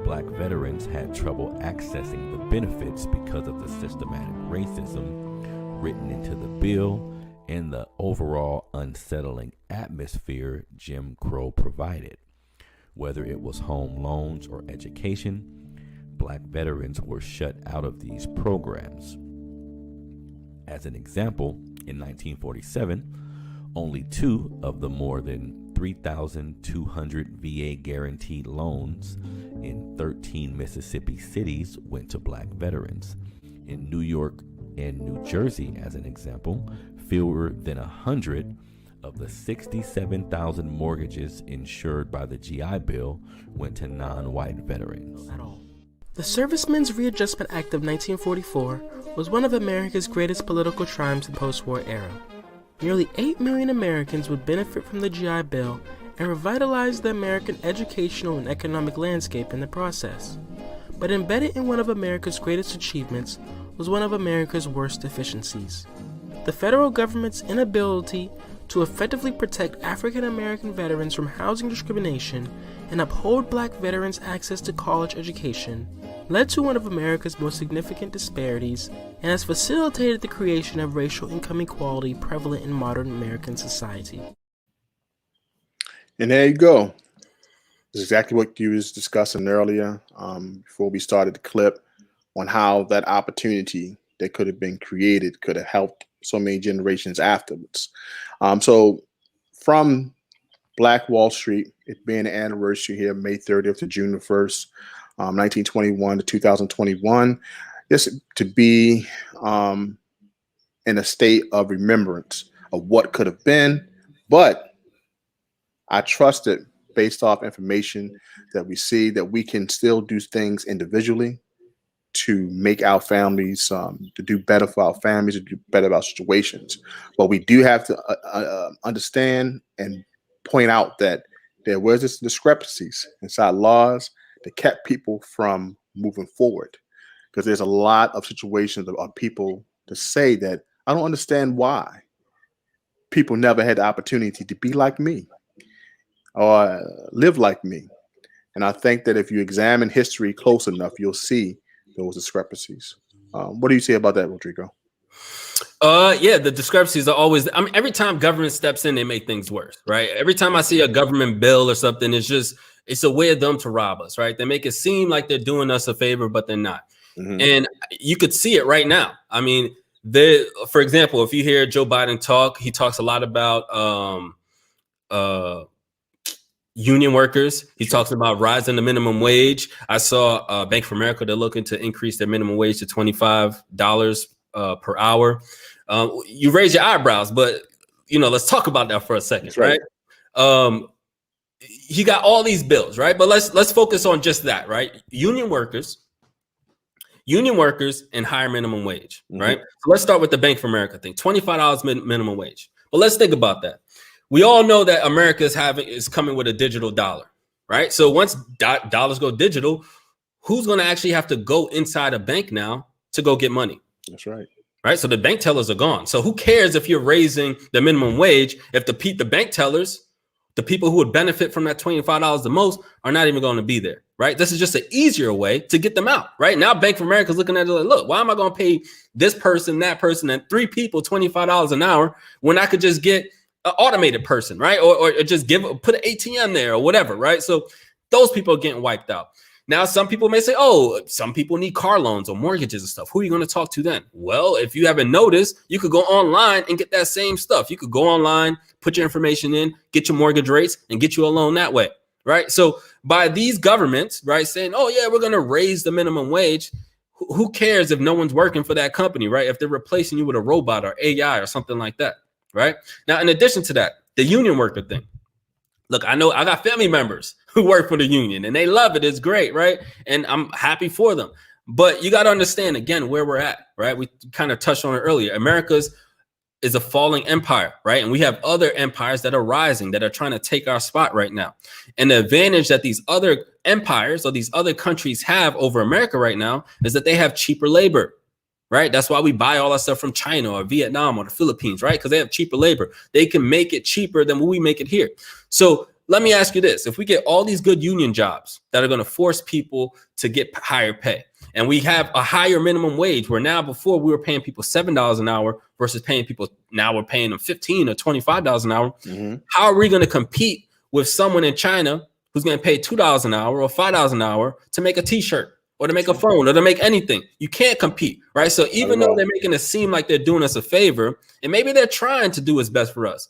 black veterans had trouble accessing the benefits because of the systematic racism written into the bill and the overall unsettling atmosphere Jim Crow provided. Whether it was home loans or education, black veterans were shut out of these programs. As an example, in 1947, only 2 of the more than 3,200 VA guaranteed loans in 13 Mississippi cities went to black veterans. In New York and New Jersey, as an example, fewer than 100 of the 67,000 mortgages insured by the GI Bill went to non-white veterans. The Servicemen's Readjustment Act of 1944 was one of America's greatest political triumphs in the post-war era. Nearly 8 million Americans would benefit from the GI Bill and revitalize the American educational and economic landscape in the process. But embedded in one of America's greatest achievements was one of America's worst deficiencies: the federal government's inability to effectively protect African American veterans from housing discrimination and uphold black veterans' access to college education led to one of America's most significant disparities and has facilitated the creation of racial income equality prevalent in modern American society. And there you go. This is exactly what you was discussing earlier before we started the clip on how that opportunity that could have been created could have helped so many generations afterwards. So from Black Wall Street, it being the anniversary here, May 30th to June the 1st, 1921 to 2021, just to be in a state of remembrance of what could have been. But I trust it based off information that we see that we can still do things individually to make our families, to do better for our families, to do better about situations. But we do have to understand and point out that there was this discrepancies inside laws that kept people from moving forward. Because there's a lot of situations of people to say that I don't understand why people never had the opportunity to be like me or live like me. And I think that if you examine history close enough, you'll see those discrepancies. What do you say about that, Rodrigo? Yeah, the discrepancies are always, I mean, every time government steps in, they make things worse, right? Every time I see a government bill or something, it's a way of them to rob us, right? They make it seem like they're doing us a favor, but they're not. Mm-hmm. And you could see it right now. I mean, For example, if you hear Joe Biden talk, he talks a lot about union workers. He talks about rising the minimum wage. I saw Bank of America, they're looking to increase their minimum wage to $25 per hour. You raise your eyebrows, but let's talk about that for a second, right? He got all these bills, right? But let's focus on just that, right? Union workers and higher minimum wage, right? So let's start with the Bank of America thing. $25 minimum wage. But let's think about that. We all know that America is coming with a digital dollar, right? So once dollars go digital, who's going to actually have to go inside a bank now to go get money? That's right. Right. So the bank tellers are gone. So who cares if you're raising the minimum wage if the bank tellers, the people who would benefit from that $25 the most, are not even going to be there, right? This is just an easier way to get them out, right? Now Bank of America is looking at it like, look, why am I going to pay this person, that person, and 3 people $25 an hour when I could just get an automated person, right? Or just put an ATM there or whatever, right? So those people are getting wiped out. Now, some people may say, oh, some people need car loans or mortgages and stuff. Who are you going to talk to then? Well, if you haven't noticed, you could go online and get that same stuff. You could go online, put your information in, get your mortgage rates, and get you a loan that way, right? So by these governments, right, saying, oh, yeah, we're going to raise the minimum wage, who cares if no one's working for that company, right? If they're replacing you with a robot or AI or something like that, right? Now, in addition to that, the union worker thing. Look, I know I got family members who work for the union and they love it. It's great, right? And I'm happy for them. But you got to understand, again, where we're at, right? We kind of touched on it earlier. America's is a falling empire, right? And we have other empires that are rising, that are trying to take our spot right now. And the advantage that these other empires or these other countries have over America right now is that they have cheaper labor, right? That's why we buy all our stuff from China or Vietnam or the Philippines, right? Because they have cheaper labor. They can make it cheaper than we make it here. So let me ask you this. If we get all these good union jobs that are going to force people to get higher pay, and we have a higher minimum wage, where now before we were paying people $7 an hour versus paying people, now we're paying them $15 or $25 an hour. How are we going to compete with someone in China who's going to pay $2 an hour or $5 an hour to make a t-shirt or to make a phone or to make anything? You can't compete, right? So even though they're making it seem like they're doing us a favor, and maybe they're trying to do what's best for us,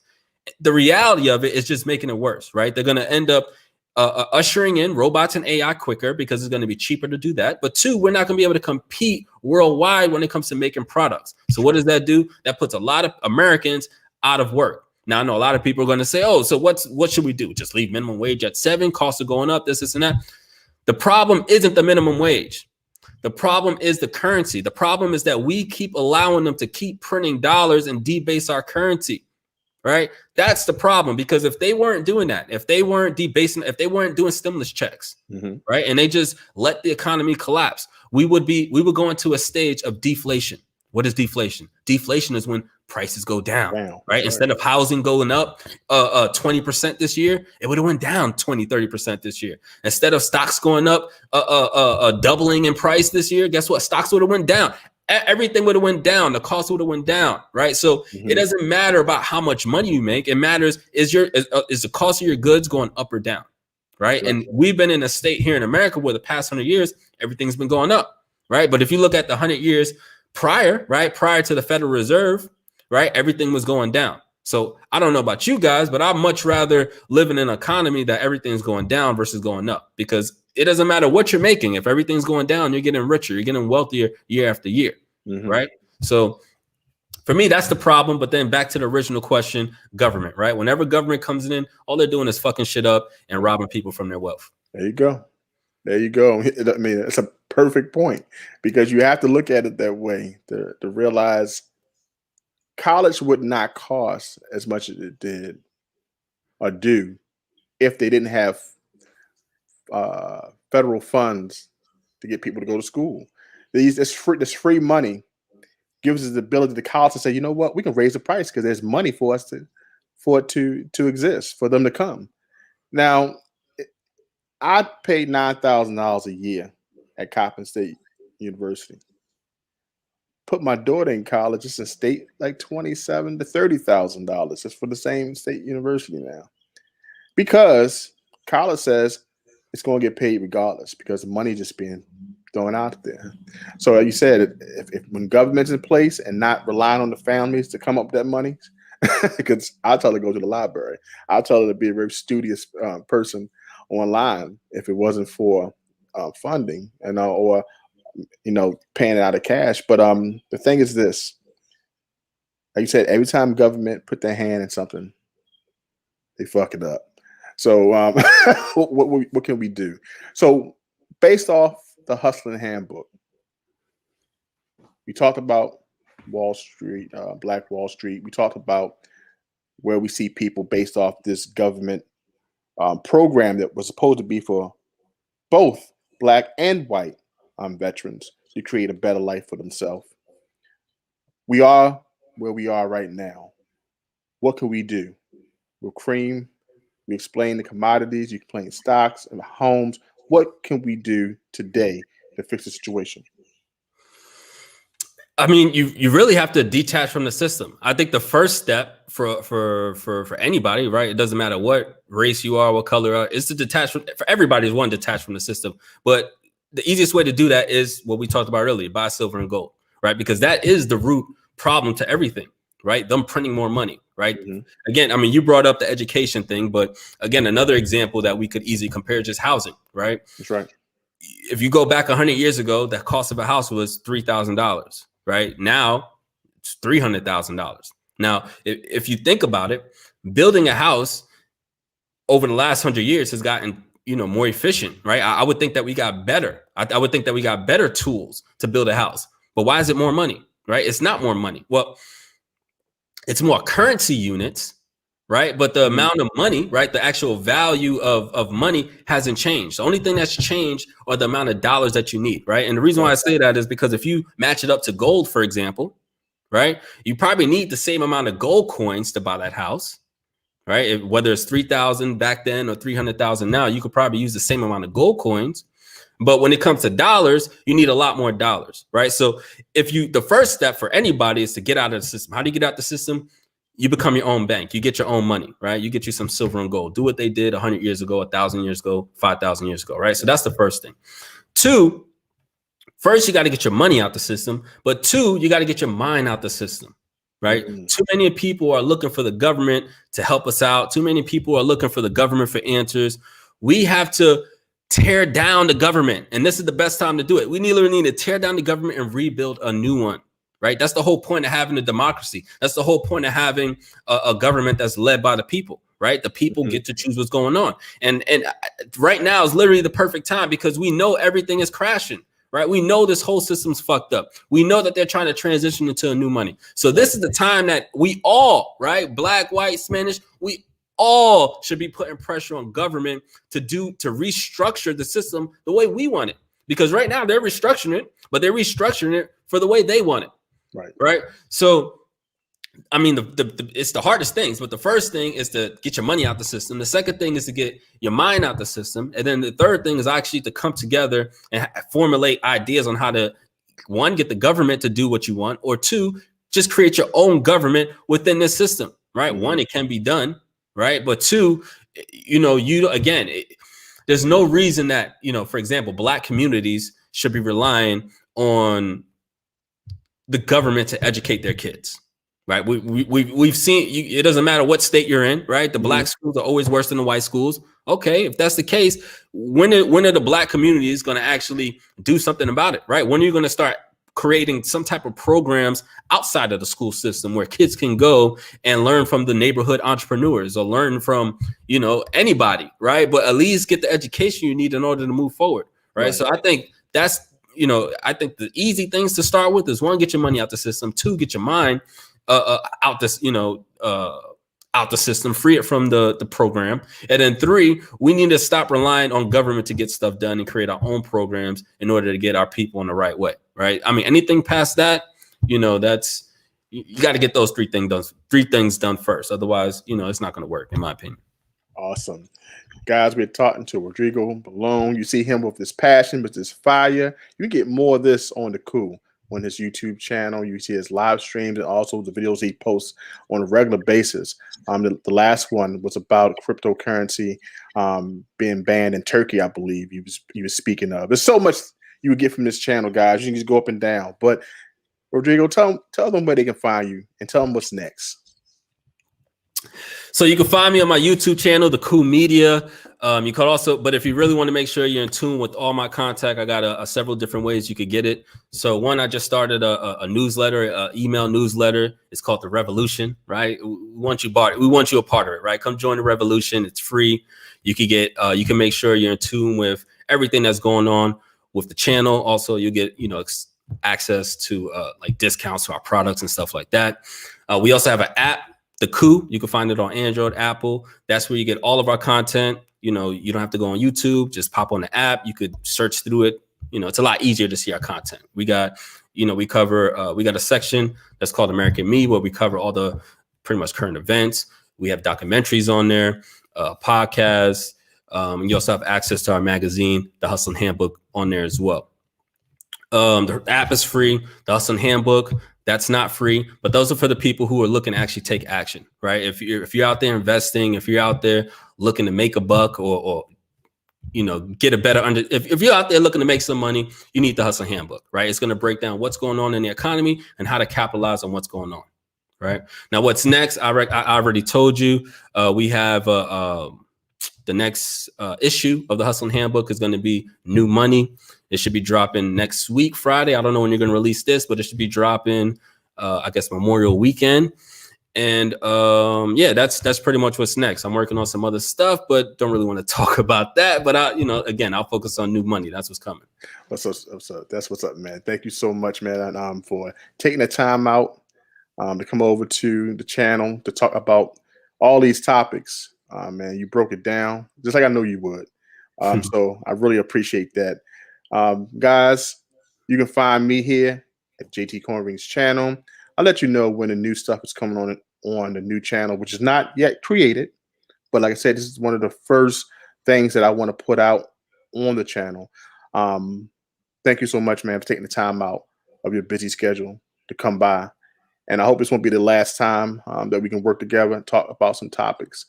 the reality of it is just making it worse, right? They're going to end up ushering in robots and AI quicker because it's going to be cheaper to do that. But 2, we're not going to be able to compete worldwide when it comes to making products. So what does that do? That puts a lot of Americans out of work. Now, I know a lot of people are going to say, oh, so what should we do? Just leave minimum wage at 7, costs are going up, this and that. The problem isn't the minimum wage. The problem is the currency. The problem is that we keep allowing them to keep printing dollars and debase our currency. Right. That's the problem, because if they weren't doing that, if they weren't debasing, if they weren't doing stimulus checks, right, and they just let the economy collapse, we would go into a stage of deflation. What is deflation? Deflation is when prices go down, right? Instead of housing going up 20% this year, it would have went down 20-30% this year. Instead of stocks going up doubling in price this year, guess what? Stocks would have went down. Everything would have went down. The cost would have went down, right? So it doesn't matter about how much money you make. It matters is the cost of your goods going up or down, right? And we've been in a state here in America where the past 100 years, everything's been going up, right? But if you look at the 100 years prior, right, prior to the Federal Reserve, right, everything was going down. So I don't know about you guys, but I'd much rather live in an economy that everything's going down versus going up, because it doesn't matter what you're making. If everything's going down, you're getting richer, you're getting wealthier year after year, right? So for me, that's the problem. But then back to the original question, government, right? Whenever government comes in, all they're doing is fucking shit up and robbing people from their wealth. There you go. There you go. I mean, it's a perfect point, because you have to look at it that way to realize college would not cost as much as it did or do if they didn't have federal funds to get people to go to school. This free money gives us the ability to college to say, you know what, we can raise the price because there's money for us to exist, for them to come. Now, I paid $9,000 a year at Coppin State University. Put my daughter in college, it's a state like $27,000 to $30,000 just for the same state university now, because college says it's going to get paid regardless, because the money just being throwing out there. So like you said, if when government's in place and not relying on the families to come up with that money, because I'll tell her to go to the library. I'll tell her to be a very studious person online if it wasn't for funding, or paying it out of cash. But the thing is this: like you said, every time government put their hand in something, they fuck it up. So what can we do? So based off the Hustling Handbook, we talked about Wall Street, Black Wall Street. We talked about where we see people based off this government program that was supposed to be for both Black and white veterans to create a better life for themselves. We are where we are right now. What can we do? We'll cream. We explain the commodities. You explain stocks and homes. What can we do today to fix the situation? I mean, you really have to detach from the system. I think the first step for anybody, right? It doesn't matter what race you are, what color you are, is to detach for everybody is one, detach from the system. But the easiest way to do that is what we talked about earlier: buy silver and gold, right? Because that is the root problem to everything, right? Them printing more money, right? Mm-hmm. Again, I mean, you brought up the education thing, but again, another example that we could easily compare is just housing, right? That's right. If you go back 100 years ago, the cost of a house was $3,000, right? Now it's $300,000. Now, if you think about it, building a house over the last 100 years has gotten, more efficient, right? I would think that we got better. I would think that we got better tools to build a house. But why is it more money, right? It's not more money. Well, it's more currency units, right? But the amount of money, right? The actual value of money hasn't changed. The only thing that's changed are the amount of dollars that you need, right? And the reason why I say that is because if you match it up to gold, for example, right? You probably need the same amount of gold coins to buy that house, right? Whether it's 3,000 back then or 300,000 now, you could probably use the same amount of gold coins. But when it comes to dollars, you need a lot more dollars, right? So the first step for anybody is to get out of the system. How do you get out the system? You become your own bank. You get your own money, right? You get you some silver and gold. Do what they did 100 years ago, 1,000 years ago, 5,000 years ago, right? So that's the first thing. Two, first, you got to get your money out the system. But two, you got to get your mind out the system, right? Mm-hmm. Too many people are looking for the government to help us out. Too many people are looking for the government for answers. We have to tear down the government. And this is the best time to do it. We need to tear down the government and rebuild a new one, right? That's the whole point of having a democracy. That's the whole point of having a government that's led by the people, right? The people get to choose what's going on. And right now is literally the perfect time because we know everything is crashing, right? We know this whole system's fucked up. We know that they're trying to transition into a new money. So this is the time that we all, right? Black, white, Spanish, we all should be putting pressure on government to restructure the system the way we want it. Because right now they're restructuring it, but they're restructuring it for the way they want it. Right. So, I mean, it's the hardest things, but the first thing is to get your money out the system. The second thing is to get your mind out the system. And then the third thing is actually to come together and formulate ideas on how to, one, get the government to do what you want, or two, just create your own government within this system, right? Mm-hmm. One, it can be done. Right. But two, there's no reason that, for example, Black communities should be relying on the government to educate their kids. Right. We've seen it doesn't matter what state you're in. Right. The Black schools are always worse than the white schools. OK, if that's the case, when are the Black communities going to actually do something about it? Right. When are you going to start creating some type of programs outside of the school system where kids can go and learn from the neighborhood entrepreneurs or learn from, anybody, right? But at least get the education you need in order to move forward, right? So I think that's, I think the easy things to start with is one, get your money out the system. Two, get your mind out this, out the system, free it from the program. And then three, we need to stop relying on government to get stuff done and create our own programs in order to get our people in the right way. Right. I mean, anything past that, that's you got to get those three things done first. Otherwise, it's not going to work, in my opinion. Awesome. Guys, we're talking to Rodrigo Belone. You see him with this passion, with this fire. You get more of this on the Coup. On his YouTube channel, you see his live streams and also the videos he posts on a regular basis. The last one was about cryptocurrency being banned in Turkey, I believe he was speaking of. There's so much you would get from this channel, guys. You can just go up and down. But Rodrigo, tell them where they can find you and tell them what's next. So you can find me on my YouTube channel, the Coup Media. You could also, but if you really want to make sure you're in tune with all my contact, I got several different ways you could get it. So one, I just started a newsletter, email newsletter. It's called The Revolution, right? We want you a part of it, right? Come join the revolution. It's free. You can get, you can make sure you're in tune with everything that's going on with the channel. Also, you get, access to like discounts to our products and stuff like that. We also have an app, the Coup. You can find it on Android, Apple. That's where you get all of our content. You don't have to go on YouTube. Just pop on the app. You could search through it. It's a lot easier to see our content. We got, we cover, we got a section that's called American Me, where we cover all the pretty much current events. We have documentaries on there, podcasts. And you also have access to our magazine, The Hustling Handbook, on there as well. The app is free. The Hustling Handbook, that's not free, but those are for the people who are looking to actually take action, right? If you're out there investing, if you're out there looking to make a buck or get a better if you're out there looking to make some money, you need the Hustling Handbook, right? It's going to break down what's going on in the economy and how to capitalize on what's going on, right? Now, what's next? I already told you. We have the next issue of the Hustling Handbook is going to be New Money. It should be dropping next week, Friday. I don't know when you're going to release this, but it should be dropping, I guess, Memorial Weekend. And that's pretty much what's next. I'm working on some other stuff, but don't really want to talk about that. But I'll focus on New Money. That's what's coming. That's what's up, man. Thank you so much, man, for taking the time out to come over to the channel to talk about all these topics. Man, you broke it down just like I know you would. So I really appreciate that. Guys, you can find me here at JT Cornring's channel. I'll let you know when the new stuff is coming on the new channel, which is not yet created. But like I said, this is one of the first things that I want to put out on the channel. Thank you so much, man, for taking the time out of your busy schedule to come by. And I hope this won't be the last time that we can work together and talk about some topics.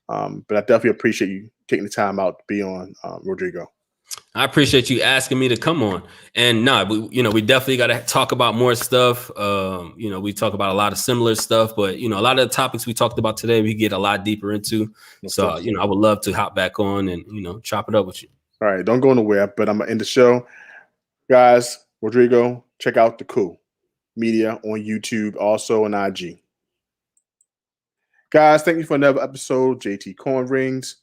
But I definitely appreciate you taking the time out to be on, Rodrigo. I appreciate you asking me to come on. And we definitely got to talk about more stuff. We talk about a lot of similar stuff, but a lot of the topics we talked about today, we get a lot deeper into. So, I would love to hop back on and, chop it up with you. All right. Don't go nowhere, but I'm going to end the show. Guys, Rodrigo, check out the Coup Media on YouTube, also on IG. Guys, thank you for another episode, JT Corn Rings,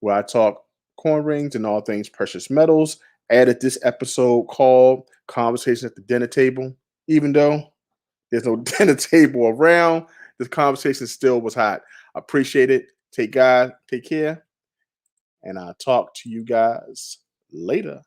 where I talk corn rings and all things precious metals. Added this episode called Conversation at the Dinner Table. Even though there's no dinner table around, this conversation still was hot. I appreciate it. Take care, and I'll talk to you guys later.